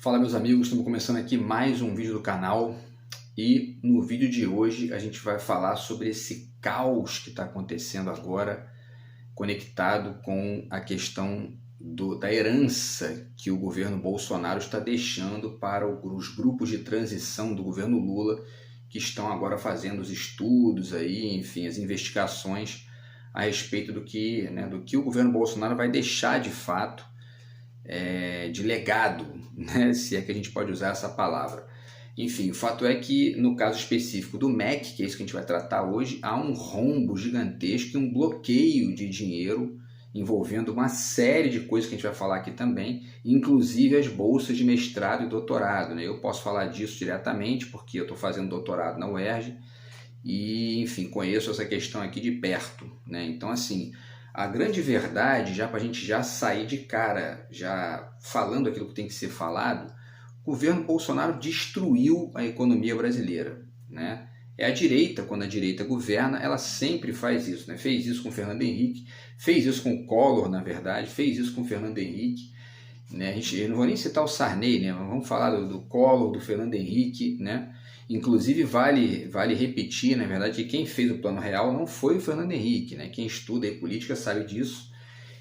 Fala meus amigos, estamos começando aqui mais um vídeo do canal e no vídeo de hoje a gente vai falar sobre esse caos que está acontecendo agora conectado com a questão da herança que o governo Bolsonaro está deixando para os grupos de transição do governo Lula que estão agora fazendo os estudos aí, enfim, as investigações a respeito do que o governo Bolsonaro vai deixar de fato de legado, né? Se é que a gente pode usar essa palavra. Enfim, o fato é que no caso específico do MEC, que é isso que a gente vai tratar hoje, há um rombo gigantesco e um bloqueio de dinheiro envolvendo uma série de coisas que a gente vai falar aqui também, inclusive as bolsas de mestrado e doutorado, né? Eu posso falar disso diretamente porque eu estou fazendo doutorado na UERJ e, enfim, conheço essa questão aqui de perto, né? Então, assim, a grande verdade, já para a gente já sair de cara, já falando aquilo que tem que ser falado, o governo Bolsonaro destruiu a economia brasileira, né? É a direita, quando a direita governa, ela sempre faz isso, né? Fez isso com o Fernando Henrique, fez isso com o Collor, na verdade, fez isso com o Fernando Henrique, né? Eu não vou nem citar o Sarney, né? Vamos falar do Collor, do Fernando Henrique, né? Inclusive vale repetir, na verdade, que quem fez o Plano Real não foi o Fernando Henrique, né? Quem estuda aí política sabe disso.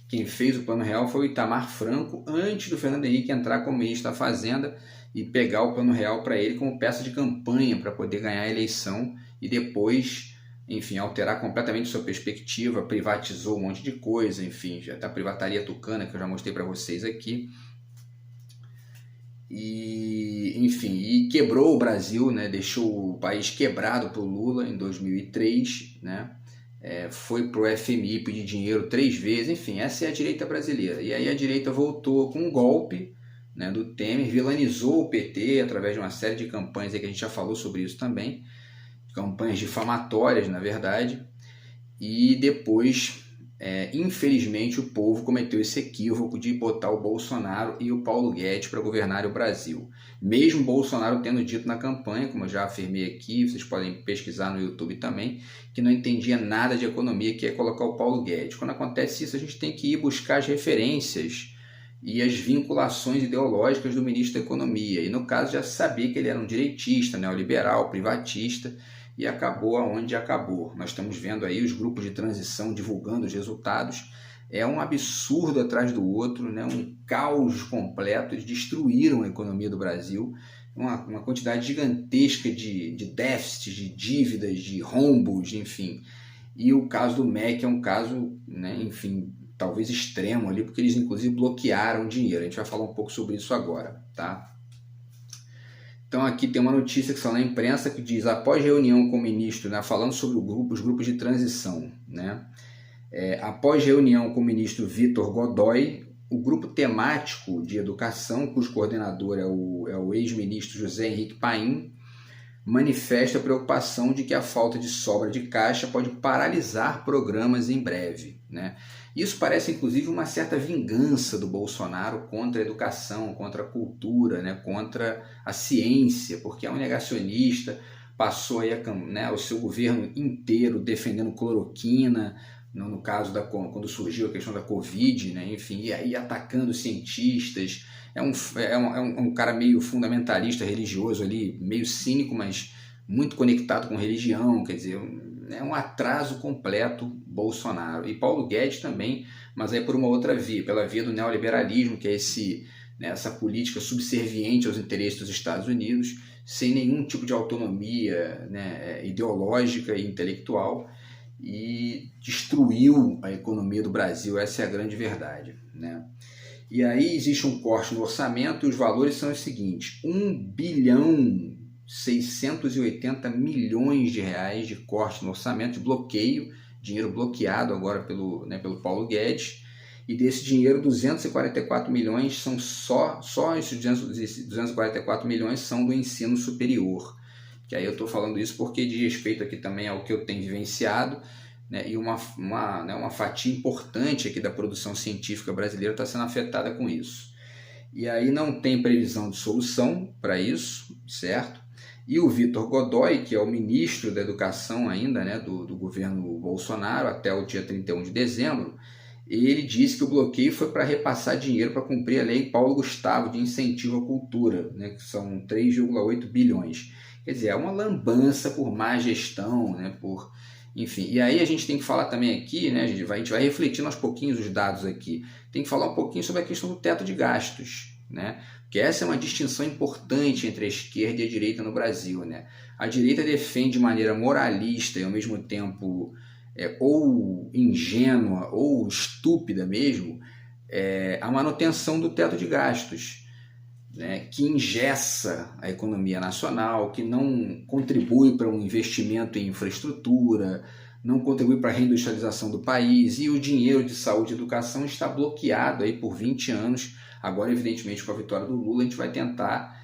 Quem fez o Plano Real foi o Itamar Franco, antes do Fernando Henrique entrar como ministro da Fazenda e pegar o Plano Real para ele como peça de campanha para poder ganhar a eleição e depois, enfim, alterar completamente sua perspectiva, privatizou um monte de coisa, enfim, já tá a privataria tucana que eu já mostrei para vocês aqui. E, enfim, e quebrou o Brasil, né? Deixou o país quebrado para o Lula em 2003, né? Foi para o FMI pedir dinheiro 3 vezes, enfim, essa é a direita brasileira. E aí a direita voltou com um golpe, né, do Temer, vilanizou o PT através de uma série de campanhas aí que a gente já falou sobre isso também, campanhas difamatórias, na verdade, e depois, infelizmente, o povo cometeu esse equívoco de botar o Bolsonaro e o Paulo Guedes para governar o Brasil. Mesmo Bolsonaro tendo dito na campanha, como eu já afirmei aqui, vocês podem pesquisar no YouTube também, que não entendia nada de economia, que é colocar o Paulo Guedes. Quando acontece isso, a gente tem que ir buscar as referências e as vinculações ideológicas do ministro da Economia. E no caso já sabia que ele era um direitista, neoliberal, privatista, e acabou aonde acabou. Nós estamos vendo aí os grupos de transição divulgando os resultados. É um absurdo atrás do outro, né? Um caos completo. Eles destruíram a economia do Brasil. Uma quantidade gigantesca de déficits, de dívidas, de rombos, enfim. E o caso do MEC é um caso, né, enfim, talvez extremo ali, porque eles inclusive bloquearam dinheiro. A gente vai falar um pouco sobre isso agora, tá? Então aqui tem uma notícia que saiu na imprensa que diz: após reunião com o ministro, né, falando sobre os grupos de transição, né, após reunião com o ministro Vitor Godoy, o grupo temático de educação, cujo coordenador é o ex-ministro José Henrique Paim, manifesta a preocupação de que a falta de sobra de caixa pode paralisar programas em breve, né? Isso parece, inclusive, uma certa vingança do Bolsonaro contra a educação, contra a cultura, né? Contra a ciência, porque é um negacionista, passou aí o seu governo inteiro defendendo cloroquina, no caso quando surgiu a questão da Covid, né? Enfim, e aí atacando cientistas. É um cara meio fundamentalista religioso ali, meio cínico, mas muito conectado com religião, quer dizer, é um atraso completo Bolsonaro. E Paulo Guedes também, mas aí por uma outra via, pela via do neoliberalismo, que é essa política subserviente aos interesses dos Estados Unidos, sem nenhum tipo de autonomia, né, ideológica e intelectual, e destruiu a economia do Brasil, essa é a grande verdade, né? E aí existe um corte no orçamento e os valores são os seguintes: 1.680 bilhões de reais de corte no orçamento, de bloqueio, dinheiro bloqueado agora pelo Paulo Guedes, e desse dinheiro 244 milhões são só esses 244 milhões são do ensino superior, que aí eu estou falando isso porque diz respeito aqui também ao que eu tenho vivenciado, né, e uma fatia importante aqui da produção científica brasileira está sendo afetada com isso. E aí não tem previsão de solução para isso, certo? E o Vitor Godoy, que é o ministro da Educação ainda, né, do governo Bolsonaro até o dia 31 de dezembro, ele disse que o bloqueio foi para repassar dinheiro para cumprir a lei Paulo Gustavo de incentivo à cultura, né, que são 3,8 bilhões. Quer dizer, é uma lambança por má gestão, né, enfim. E aí a gente tem que falar também aqui, né, a gente vai refletindo aos pouquinhos os dados aqui, tem que falar um pouquinho sobre a questão do teto de gastos, né, porque essa é uma distinção importante entre a esquerda e a direita no Brasil, né. A direita defende de maneira moralista e ao mesmo tempo ou ingênua ou estúpida mesmo, a manutenção do teto de gastos, né, que engessa a economia nacional, que não contribui para um investimento em infraestrutura, não contribui para a reindustrialização do país, e o dinheiro de saúde e educação está bloqueado aí por 20 anos. Agora, evidentemente, com a vitória do Lula, a gente vai tentar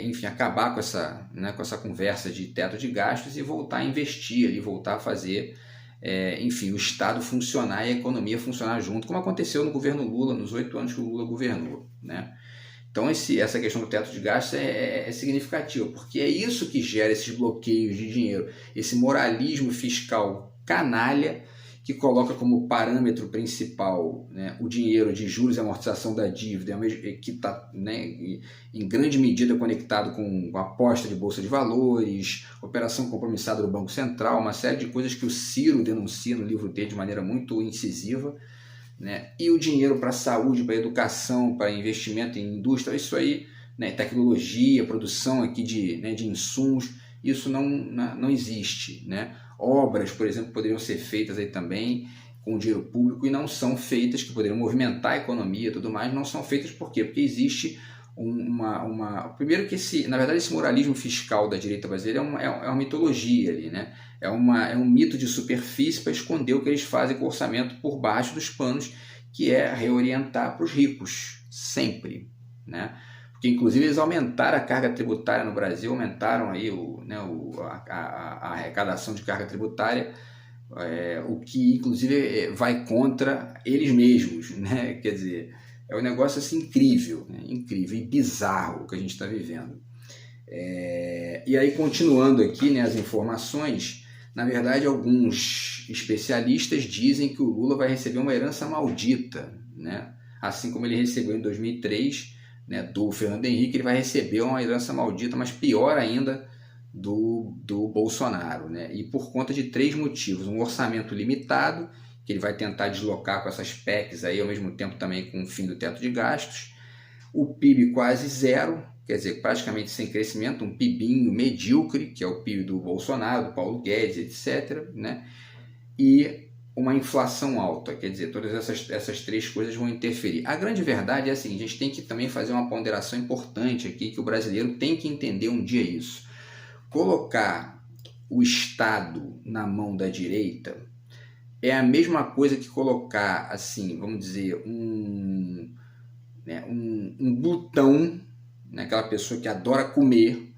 enfim, acabar com essa conversa de teto de gastos e voltar a investir, e voltar a fazer enfim, o Estado funcionar e a economia funcionar junto, como aconteceu no governo Lula, nos 8 anos que o Lula governou, né? Então essa questão do teto de gastos é significativa, porque é isso que gera esses bloqueios de dinheiro, esse moralismo fiscal canalha que coloca como parâmetro principal, né, o dinheiro de juros e amortização da dívida, que está, né, em grande medida conectado com a aposta de bolsa de valores, operação compromissada do Banco Central, uma série de coisas que o Ciro denuncia no livro dele de maneira muito incisiva, né, e o dinheiro para saúde, para educação, para investimento em indústria, isso aí, né, tecnologia, produção aqui de insumos, isso não existe, né? Obras, por exemplo, poderiam ser feitas aí também com dinheiro público e não são feitas, que poderiam movimentar a economia e tudo mais, não são feitas por quê? Porque existe primeiro que na verdade esse moralismo fiscal da direita brasileira é uma mitologia ali, né? É um mito de superfície para esconder o que eles fazem com o orçamento por baixo dos panos, que é reorientar para os ricos, sempre, né? Porque inclusive eles aumentaram a carga tributária no Brasil, aumentaram aí a arrecadação de carga tributária, o que inclusive vai contra eles mesmos, né? Quer dizer, é um negócio assim incrível, né? Incrível e bizarro o que a gente está vivendo. E aí, continuando aqui, né, as informações, na verdade alguns especialistas dizem que o Lula vai receber uma herança maldita, né? Assim como ele recebeu em 2003, né, do Fernando Henrique, ele vai receber uma herança maldita, mas pior ainda do Bolsonaro, né? E por conta de 3 motivos: um orçamento limitado, que ele vai tentar deslocar com essas PECs aí, ao mesmo tempo também com o fim do teto de gastos, o PIB quase zero, quer dizer, praticamente sem crescimento, um PIBinho medíocre, que é o PIB do Bolsonaro, do Paulo Guedes, etc., né? E uma inflação alta, quer dizer, todas essas 3 coisas vão interferir. A grande verdade é a seguinte: a gente tem que também fazer uma ponderação importante aqui, que o brasileiro tem que entender um dia isso. Colocar o Estado na mão da direita é a mesma coisa que colocar, assim, vamos dizer, um glutão, né, aquela pessoa que adora comer,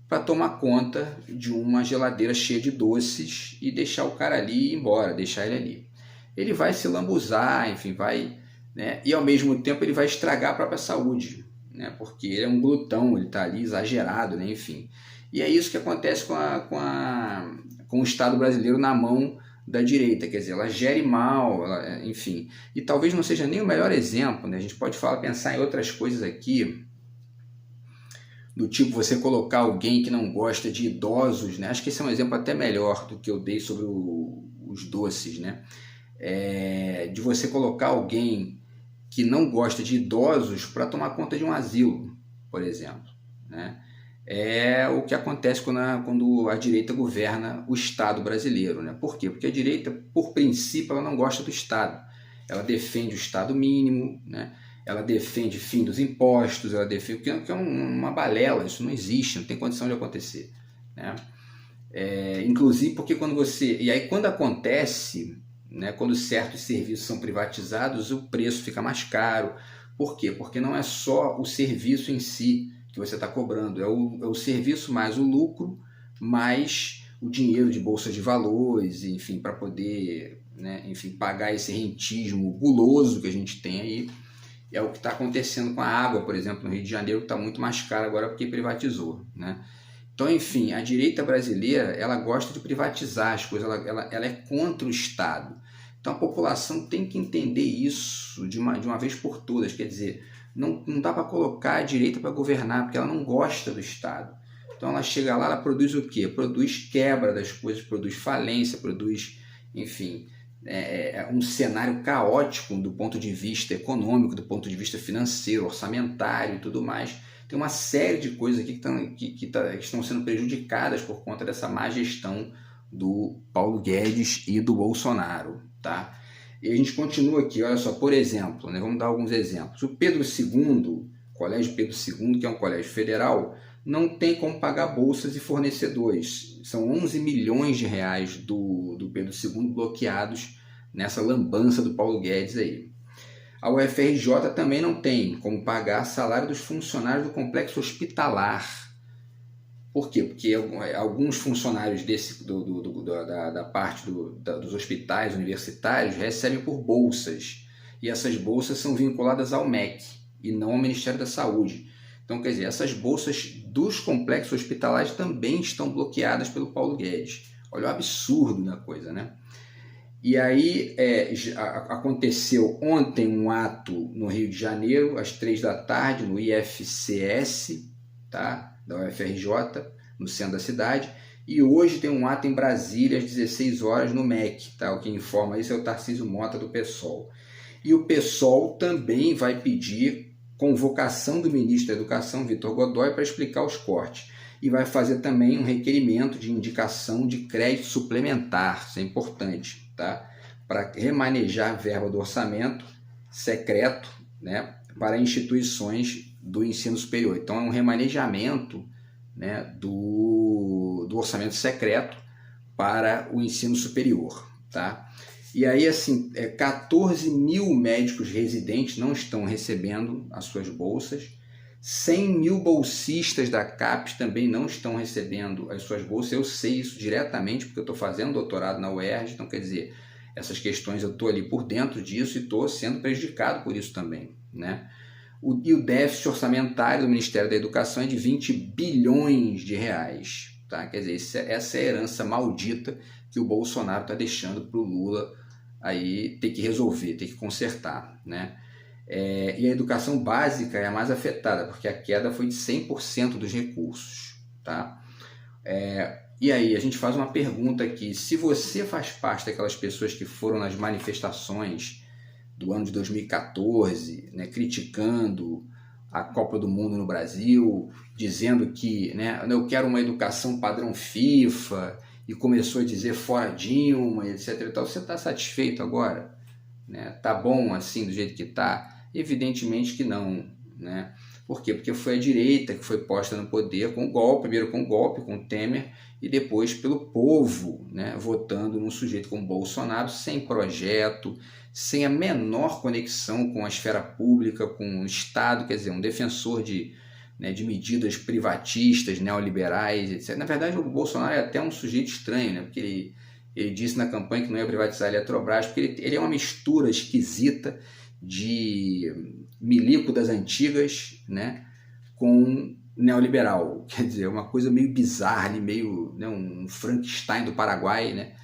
para tomar conta de uma geladeira cheia de doces e deixar o cara ali e ir embora, deixar ele ali. Ele vai se lambuzar, enfim, vai, né, e ao mesmo tempo ele vai estragar a própria saúde, né, porque ele é um glutão, ele está ali exagerado, né, enfim. E é isso que acontece com o Estado brasileiro na mão da direita, quer dizer, ela gere mal, enfim. E talvez não seja nem o melhor exemplo, né? A gente pode pensar em outras coisas aqui, do tipo você colocar alguém que não gosta de idosos, né? Acho que esse é um exemplo até melhor do que eu dei sobre os doces, né? De você colocar alguém que não gosta de idosos para tomar conta de um asilo, por exemplo, né? É o que acontece quando a direita governa o Estado brasileiro, né? Por quê? Porque a direita, por princípio, ela não gosta do Estado. Ela defende o Estado mínimo, né? Ela defende fim dos impostos, ela defende, que é uma balela, isso não existe, não tem condição de acontecer, né? Inclusive porque e aí quando acontece, né, quando certos serviços são privatizados, o preço fica mais caro. Por quê? Porque não é só o serviço em si que você está cobrando, é o serviço mais o lucro, mais o dinheiro de bolsa de valores, enfim, para poder, né, enfim, pagar esse rentismo guloso que a gente tem aí. É o que está acontecendo com a água, por exemplo, no Rio de Janeiro, que está muito mais cara agora porque privatizou, né? Então, enfim, a direita brasileira, ela gosta de privatizar as coisas, ela é contra o Estado. Então a população tem que entender isso de uma vez por todas, quer dizer, não dá para colocar a direita para governar, porque ela não gosta do Estado. Então ela chega lá, ela produz o quê? Produz quebra das coisas, produz falência, produz, enfim, um cenário caótico do ponto de vista econômico, do ponto de vista financeiro, orçamentário e tudo mais. Tem uma série de coisas aqui que estão sendo prejudicadas por conta dessa má gestão do Paulo Guedes e do Bolsonaro, tá? E a gente continua aqui, olha só, por exemplo, né, vamos dar alguns exemplos. O Pedro II, Colégio Pedro II, que é um colégio federal, não tem como pagar bolsas e fornecedores. São 11 milhões de reais do Pedro II bloqueados nessa lambança do Paulo Guedes aí. A UFRJ também não tem como pagar salário dos funcionários do complexo hospitalar. Por quê? Porque alguns funcionários da parte dos hospitais universitários recebem por bolsas. E essas bolsas são vinculadas ao MEC e não ao Ministério da Saúde. Então, quer dizer, essas bolsas dos complexos hospitalares também estão bloqueadas pelo Paulo Guedes. Olha o absurdo da coisa, né? E aí aconteceu ontem um ato no Rio de Janeiro, às 3 da tarde, no IFCS, tá? Da UFRJ, no centro da cidade. E hoje tem um ato em Brasília, às 16 horas, no MEC. Tá? O que informa isso é o Tarcísio Mota, do PSOL. E o PSOL também vai pedir convocação do ministro da Educação, Vitor Godoy, para explicar os cortes. E vai fazer também um requerimento de indicação de crédito suplementar, isso é importante, tá? Para remanejar a verba do orçamento secreto, né, para instituições do ensino superior. Então, é um remanejamento, né, do orçamento secreto para o ensino superior, tá? E aí, assim, 14 mil médicos residentes não estão recebendo as suas bolsas, 100 mil bolsistas da CAPES também não estão recebendo as suas bolsas. Eu sei isso diretamente porque eu estou fazendo doutorado na UERJ, então quer dizer, essas questões eu estou ali por dentro disso e estou sendo prejudicado por isso também, né? E o déficit orçamentário do Ministério da Educação é de 20 bilhões de reais, tá? Quer dizer, essa é a herança maldita que o Bolsonaro está deixando para o Lula aí ter que resolver, ter que consertar, né? E a educação básica é a mais afetada, porque a queda foi de 100% dos recursos, tá? E aí a gente faz uma pergunta aqui: se você faz parte daquelas pessoas que foram nas manifestações do ano de 2014, né, criticando a Copa do Mundo no Brasil, dizendo que, né, eu quero uma educação padrão FIFA, e começou a dizer fora Dilma, etc. e tal, você está satisfeito agora? Né? Tá bom assim do jeito que tá? Evidentemente que não, né? Por quê? Porque foi a direita que foi posta no poder com o golpe, primeiro com o golpe, com o Temer, e depois pelo povo, né? Votando num sujeito como Bolsonaro, sem projeto, sem a menor conexão com a esfera pública, com o Estado, quer dizer, um defensor de medidas privatistas, neoliberais, etc. Na verdade, o Bolsonaro é até um sujeito estranho, né? Porque ele disse na campanha que não ia privatizar a Eletrobras, porque ele é uma mistura esquisita de milico das antigas, né, com neoliberal. Quer dizer, uma coisa meio bizarra, meio, né, um Frankenstein do Paraguai, né?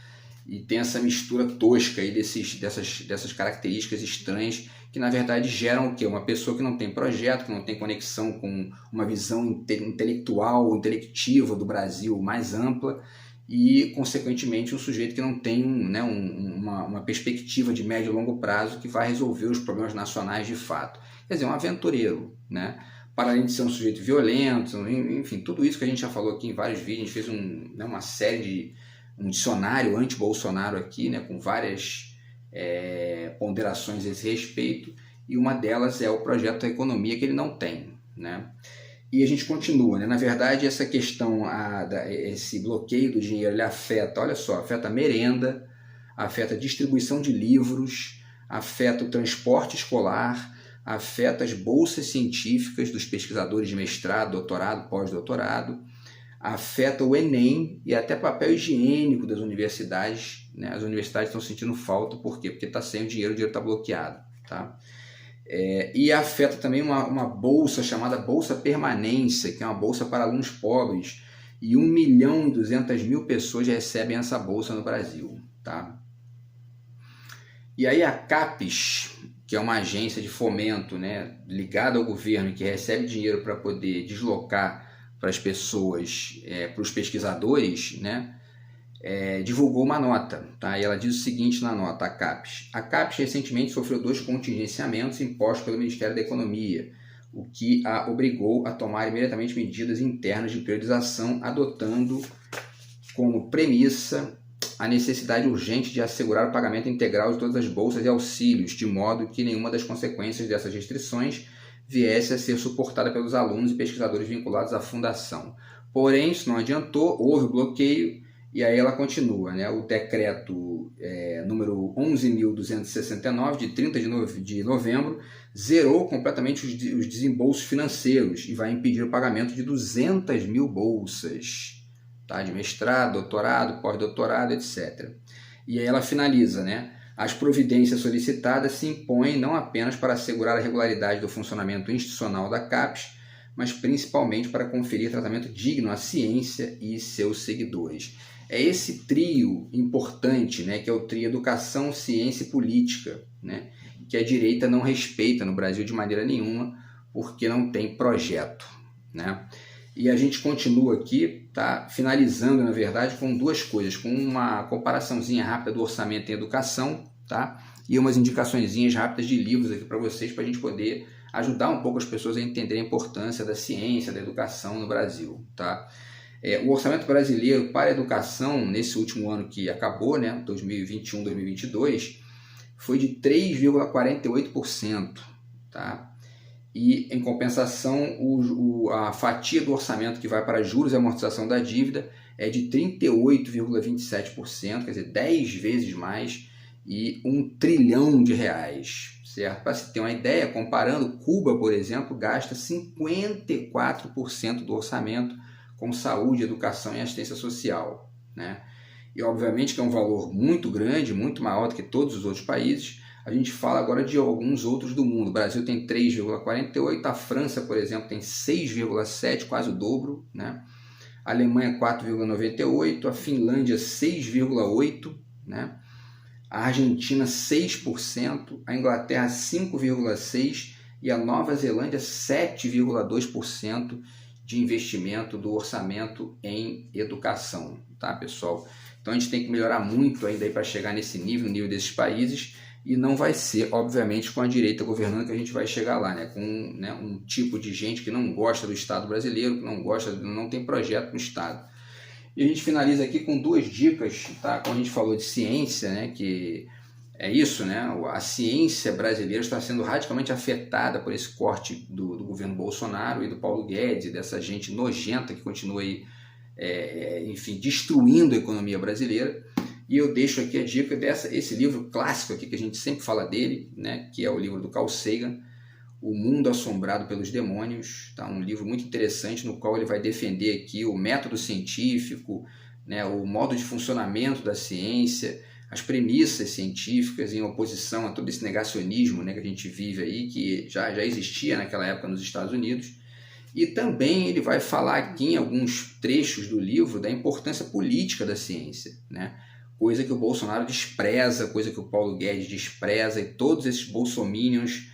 E tem essa mistura tosca aí dessas características estranhas que, na verdade, geram o quê? Uma pessoa que não tem projeto, que não tem conexão com uma visão intelectual, intelectiva do Brasil mais ampla e, consequentemente, um sujeito que não tem, né, uma perspectiva de médio e longo prazo que vai resolver os problemas nacionais de fato. Quer dizer, um aventureiro, né? Para além de ser um sujeito violento, enfim, tudo isso que a gente já falou aqui em vários vídeos, a gente fez uma série de um dicionário anti-Bolsonaro aqui, né, com várias ponderações a esse respeito, e uma delas é o projeto da economia que ele não tem, né? E a gente continua, né? Na verdade, essa questão, esse bloqueio do dinheiro, ele afeta, olha só, afeta a merenda, afeta a distribuição de livros, afeta o transporte escolar, afeta as bolsas científicas dos pesquisadores de mestrado, doutorado, pós-doutorado, afeta o Enem e até papel higiênico das universidades, né? As universidades estão sentindo falta, por quê? Porque está sem o dinheiro está bloqueado, tá? E afeta também uma bolsa chamada Bolsa Permanência, que é uma bolsa para alunos pobres, e 1.200.000 pessoas recebem essa bolsa no Brasil, tá? E aí a CAPES, que é uma agência de fomento, né, ligada ao governo, que recebe dinheiro para poder deslocar para as pessoas, para os pesquisadores, né, divulgou uma nota, tá? E ela diz o seguinte na nota, a CAPES. A CAPES recentemente sofreu 2 contingenciamentos impostos pelo Ministério da Economia, o que a obrigou a tomar imediatamente medidas internas de priorização, adotando como premissa a necessidade urgente de assegurar o pagamento integral de todas as bolsas e auxílios, de modo que nenhuma das consequências dessas restrições viesse a ser suportada pelos alunos e pesquisadores vinculados à fundação. Porém, isso não adiantou, houve bloqueio, e aí ela continua, né? O decreto número 11.269, de 30 de novembro, zerou completamente os desembolsos financeiros e vai impedir o pagamento de 200 mil bolsas, tá? De mestrado, doutorado, pós-doutorado, etc. E aí ela finaliza, né? As providências solicitadas se impõem não apenas para assegurar a regularidade do funcionamento institucional da CAPES, mas principalmente para conferir tratamento digno à ciência e seus seguidores. É esse trio importante, né, que é o trio educação, ciência e política, né, que a direita não respeita no Brasil de maneira nenhuma, porque não tem projeto, né? E a gente continua aqui, tá, finalizando, na verdade, com 2 coisas, com uma comparaçãozinha rápida do orçamento em educação, tá, e umas indicaçõezinhas rápidas de livros aqui para vocês, para a gente poder ajudar um pouco as pessoas a entenderem a importância da ciência, da educação no Brasil, tá? O orçamento brasileiro para a educação, nesse último ano que acabou, né, 2021, 2022, foi de 3,48%, tá? E, em compensação, a fatia do orçamento que vai para juros e amortização da dívida é de 38,27%, quer dizer, 10 vezes mais, e R$1 trilhão, certo? Para se ter uma ideia, comparando, Cuba, por exemplo, gasta 54% do orçamento com saúde, educação e assistência social, né? E obviamente que é um valor muito grande, muito maior do que todos os outros países. A gente fala agora de alguns outros do mundo. O Brasil tem 3,48%, a França, por exemplo, tem 6,7%, quase o dobro, né? A Alemanha 4,98%, a Finlândia 6,8%, né? A Argentina 6%, a Inglaterra 5,6% e a Nova Zelândia 7,2% de investimento do orçamento em educação, tá, pessoal? Então a gente tem que melhorar muito ainda para chegar nesse nível desses países, e não vai ser, obviamente, com a direita governando que a gente vai chegar lá, né? Com, né, um tipo de gente que não gosta do Estado brasileiro, que não tem projeto no Estado. E a gente finaliza aqui com 2 dicas, tá? Como a gente falou de ciência, né? Que é isso, né? A ciência brasileira está sendo radicalmente afetada por esse corte do governo Bolsonaro e do Paulo Guedes, dessa gente nojenta que continua aí, enfim, destruindo a economia brasileira. E eu deixo aqui a dica esse livro clássico aqui, que a gente sempre fala dele, né? Que é o livro do Carl Sagan, O Mundo Assombrado pelos Demônios, tá? Um livro muito interessante no qual ele vai defender aqui o método científico, né? O modo de funcionamento da ciência, as premissas científicas em oposição a todo esse negacionismo, né, que a gente vive aí, que já existia naquela época nos Estados Unidos. E também ele vai falar aqui em alguns trechos do livro da importância política da ciência, né? Coisa que o Bolsonaro despreza, coisa que o Paulo Guedes despreza, e todos esses bolsominions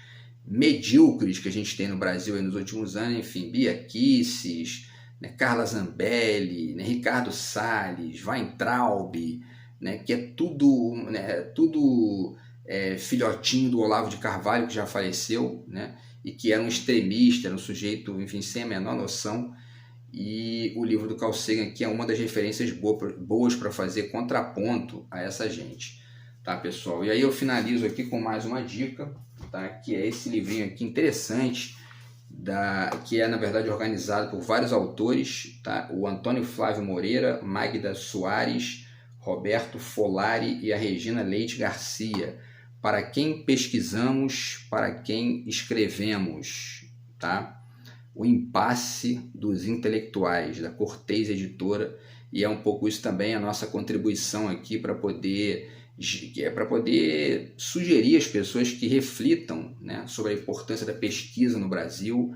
medíocres que a gente tem no Brasil aí nos últimos anos, enfim, Bia Kicis, né, Carla Zambelli, né, Ricardo Salles, Weintraub, né, que é tudo, né, filhotinho do Olavo de Carvalho, que já faleceu, né, e que era um extremista, era um sujeito, enfim, sem a menor noção. E o livro do Carl Sagan aqui é uma das referências boas para fazer contraponto a essa gente, tá, pessoal? E aí eu finalizo aqui com mais uma dica, tá, que é esse livrinho aqui interessante, que é, na verdade, organizado por vários autores, tá? O Antônio Flávio Moreira, Magda Soares, Roberto Folari e a Regina Leite Garcia. Para quem pesquisamos, para quem escrevemos, tá? O impasse dos intelectuais, da Cortez Editora, e é um pouco isso também a nossa contribuição aqui para poder sugerir às pessoas que reflitam, né, sobre a importância da pesquisa no Brasil,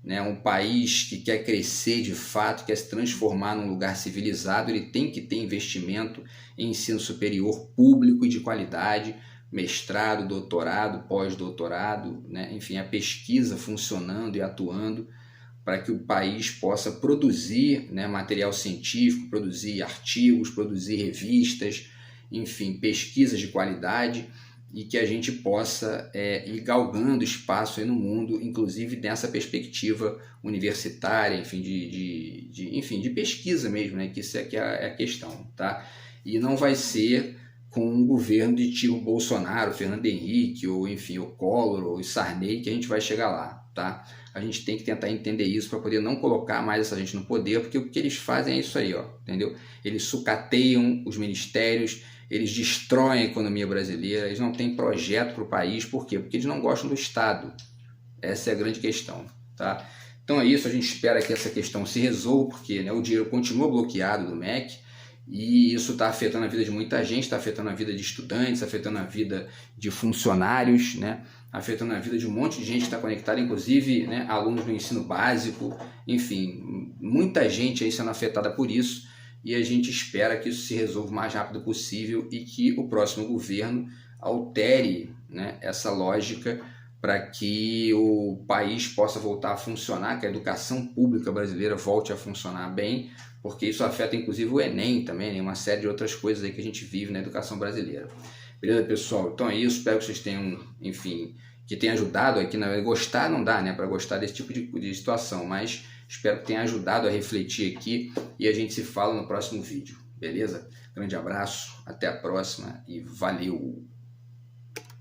né, um país que quer crescer de fato, quer se transformar num lugar civilizado, ele tem que ter investimento em ensino superior público e de qualidade, mestrado, doutorado, pós-doutorado, né? Enfim, a pesquisa funcionando e atuando para que o país possa produzir, né, material científico, produzir artigos, produzir revistas, enfim, pesquisas de qualidade, e que a gente possa ir galgando espaço aí no mundo, inclusive nessa perspectiva universitária, enfim, de pesquisa mesmo, né, que isso aqui é a questão, tá? E não vai ser com um governo de tipo Bolsonaro, Fernando Henrique, ou enfim, o Collor, ou o Sarney, que a gente vai chegar lá, tá? A gente tem que tentar entender isso para poder não colocar mais essa gente no poder, porque o que eles fazem é isso aí, ó, entendeu? Eles sucateiam os ministérios, eles destroem a economia brasileira, eles não têm projeto para o país, por quê? Porque eles não gostam do Estado. Essa é a grande questão, tá? Então é isso, a gente espera que essa questão se resolva, porque, né, o dinheiro continua bloqueado do MEC, e isso está afetando a vida de muita gente, está afetando a vida de estudantes, afetando a vida de funcionários, né? Afetando a vida de um monte de gente que está conectada, inclusive, né, alunos do ensino básico, enfim, muita gente aí sendo afetada por isso, e a gente espera que isso se resolva o mais rápido possível e que o próximo governo altere, né, essa lógica para que o país possa voltar a funcionar, que a educação pública brasileira volte a funcionar bem, porque isso afeta inclusive o Enem também, né, uma série de outras coisas aí que a gente vive na educação brasileira. Beleza, pessoal? Então é isso, espero que vocês tenham, enfim, que tenha ajudado aqui, né? Gostar não dá, né, para gostar desse tipo de situação, mas espero que tenha ajudado a refletir aqui e a gente se fala no próximo vídeo, beleza? Grande abraço, até a próxima e valeu!